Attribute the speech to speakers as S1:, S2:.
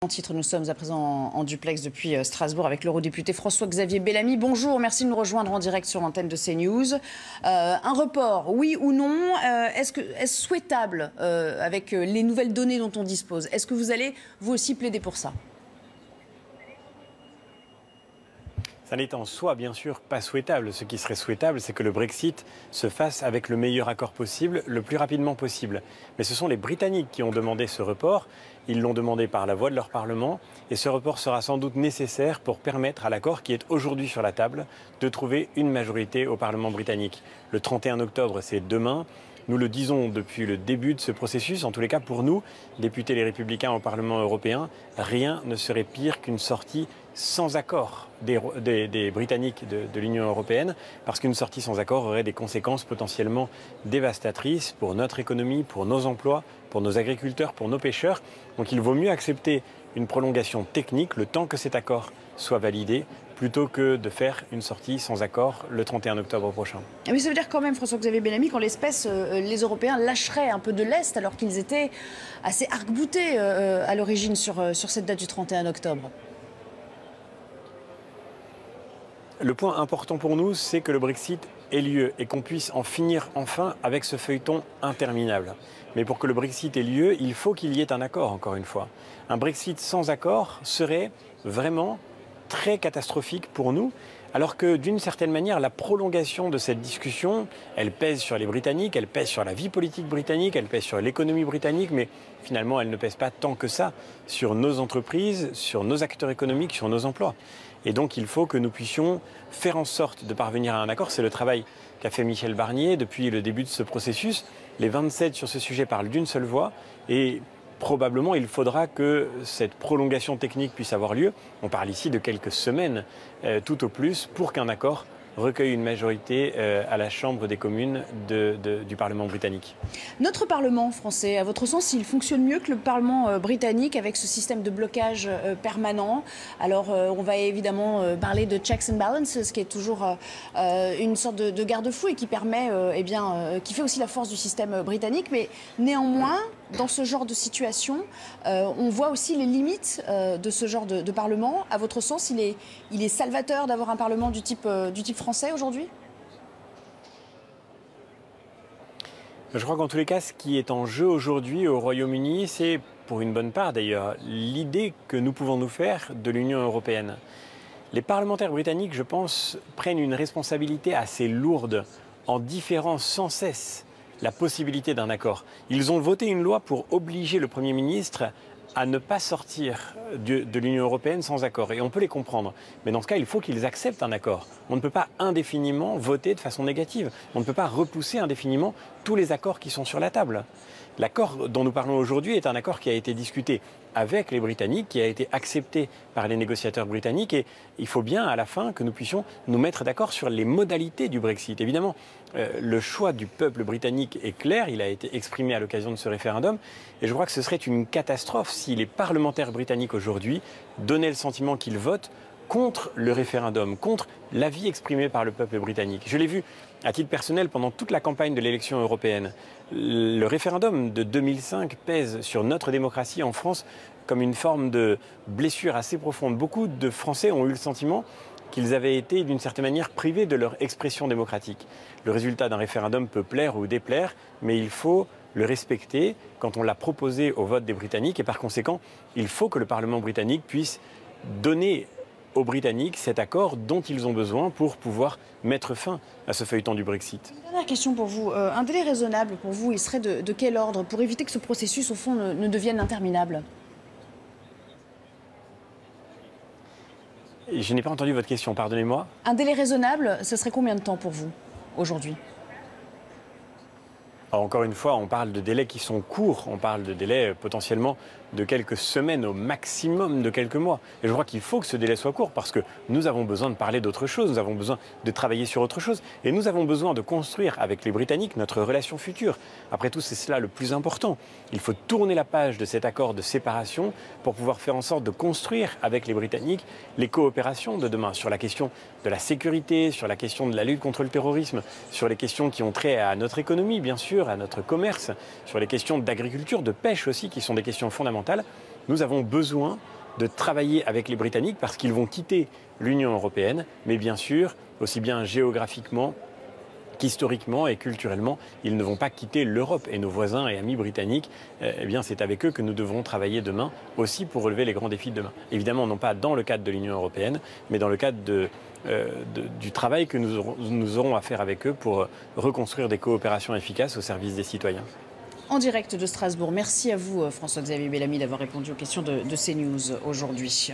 S1: En titre, nous sommes à présent en duplex depuis Strasbourg avec l'eurodéputé François-Xavier Bellamy. Bonjour, merci de nous rejoindre en direct sur l'antenne de CNews. Un report, oui ou non? Est-ce souhaitable avec les nouvelles données dont on dispose? Est-ce que vous allez, vous aussi, plaider pour ça?
S2: Ça n'est en soi, bien sûr, pas souhaitable. Ce qui serait souhaitable, c'est que le Brexit se fasse avec le meilleur accord possible, le plus rapidement possible. Mais ce sont les Britanniques qui ont demandé ce report. Ils l'ont demandé par la voix de leur Parlement. Et ce report sera sans doute nécessaire pour permettre à l'accord qui est aujourd'hui sur la table de trouver une majorité au Parlement britannique. Le 31 octobre, c'est demain. Nous le disons depuis le début de ce processus, en tous les cas pour nous, députés les Républicains au Parlement européen, rien ne serait pire qu'une sortie sans accord des Britanniques de l'Union européenne, parce qu'une sortie sans accord aurait des conséquences potentiellement dévastatrices pour notre économie, pour nos emplois, pour nos agriculteurs, pour nos pêcheurs. Donc il vaut mieux accepter une prolongation technique le temps que cet accord soit validé, plutôt que de faire une sortie sans accord le 31 octobre prochain.
S1: Mais ça veut dire quand même, François-Xavier Bellamy, qu'en l'espèce, les Européens lâcheraient un peu de l'Est alors qu'ils étaient assez arc-boutés à l'origine sur cette date du 31 octobre.
S2: Le point important pour nous, c'est que le Brexit ait lieu et qu'on puisse en finir enfin avec ce feuilleton interminable. Mais pour que le Brexit ait lieu, il faut qu'il y ait un accord, encore une fois. Un Brexit sans accord serait vraiment très catastrophique pour nous, alors que d'une certaine manière, la prolongation de cette discussion, elle pèse sur les Britanniques, elle pèse sur la vie politique britannique, elle pèse sur l'économie britannique, mais finalement, elle ne pèse pas tant que ça sur nos entreprises, sur nos acteurs économiques, sur nos emplois. Et donc, il faut que nous puissions faire en sorte de parvenir à un accord. C'est le travail qu'a fait Michel Barnier depuis le début de ce processus. Les 27 sur ce sujet parlent d'une seule voix et probablement, il faudra que cette prolongation technique puisse avoir lieu. On parle ici de quelques semaines, tout au plus, pour qu'un accord recueille une majorité à la Chambre des communes du Parlement britannique.
S1: Notre Parlement français, à votre sens, il fonctionne mieux que le Parlement britannique avec ce système de blocage permanent? Alors, on va évidemment parler de checks and balances, qui est toujours une sorte de garde-fou et qui permet, qui fait aussi la force du système britannique. Mais néanmoins, dans ce genre de situation, on voit aussi les limites de ce genre de Parlement. À votre sens, il est salvateur d'avoir un Parlement du type français aujourd'hui?
S2: Je crois qu'en tous les cas, ce qui est en jeu aujourd'hui au Royaume-Uni, c'est, pour une bonne part d'ailleurs, l'idée que nous pouvons nous faire de l'Union européenne. Les parlementaires britanniques, je pense, prennent une responsabilité assez lourde en différant sans cesse la possibilité d'un accord. Ils ont voté une loi pour obliger le Premier ministre à ne pas sortir de l'Union européenne sans accord. Et on peut les comprendre. Mais dans ce cas, il faut qu'ils acceptent un accord. On ne peut pas indéfiniment voter de façon négative. On ne peut pas repousser indéfiniment tous les accords qui sont sur la table. L'accord dont nous parlons aujourd'hui est un accord qui a été discuté avec les Britanniques, qui a été accepté par les négociateurs britanniques. Et il faut bien, à la fin, que nous puissions nous mettre d'accord sur les modalités du Brexit. Évidemment, le choix du peuple britannique est clair. Il a été exprimé à l'occasion de ce référendum. Et je crois que ce serait une catastrophe si les parlementaires britanniques aujourd'hui donnaient le sentiment qu'ils votent contre le référendum, contre l'avis exprimé par le peuple britannique. Je l'ai vu à titre personnel pendant toute la campagne de l'élection européenne. Le référendum de 2005 pèse sur notre démocratie en France comme une forme de blessure assez profonde. Beaucoup de Français ont eu le sentiment qu'ils avaient été d'une certaine manière privés de leur expression démocratique. Le résultat d'un référendum peut plaire ou déplaire, mais il faut le respecter quand on l'a proposé au vote des Britanniques et par conséquent, il faut que le Parlement britannique puisse donner aux Britanniques cet accord dont ils ont besoin pour pouvoir mettre fin à ce feuilleton du Brexit.
S1: Une dernière question pour vous. Un délai raisonnable pour vous, il serait de quel ordre pour éviter que ce processus, au fond, ne devienne interminable?
S2: Je n'ai pas entendu votre question, pardonnez-moi.
S1: Un délai raisonnable, ce serait combien de temps pour vous, aujourd'hui?
S2: Alors encore une fois, on parle de délais qui sont courts, on parle de délais potentiellement de quelques semaines, au maximum de quelques mois. Et je crois qu'il faut que ce délai soit court parce que nous avons besoin de parler d'autre chose, nous avons besoin de travailler sur autre chose et nous avons besoin de construire avec les Britanniques notre relation future. Après tout, c'est cela le plus important. Il faut tourner la page de cet accord de séparation pour pouvoir faire en sorte de construire avec les Britanniques les coopérations de demain sur la question de la sécurité, sur la question de la lutte contre le terrorisme, sur les questions qui ont trait à notre économie, bien sûr, à notre commerce, sur les questions d'agriculture, de pêche aussi, qui sont des questions fondamentales. Nous avons besoin de travailler avec les Britanniques parce qu'ils vont quitter l'Union européenne, mais bien sûr, aussi bien géographiquement qu'historiquement et culturellement, ils ne vont pas quitter l'Europe. Et nos voisins et amis britanniques, eh bien, c'est avec eux que nous devrons travailler demain aussi pour relever les grands défis de demain. Évidemment, non pas dans le cadre de l'Union européenne, mais dans le cadre du travail que nous aurons à faire avec eux pour reconstruire des coopérations efficaces au service des citoyens.
S1: En direct de Strasbourg, merci à vous François-Xavier Bellamy d'avoir répondu aux questions de CNews aujourd'hui.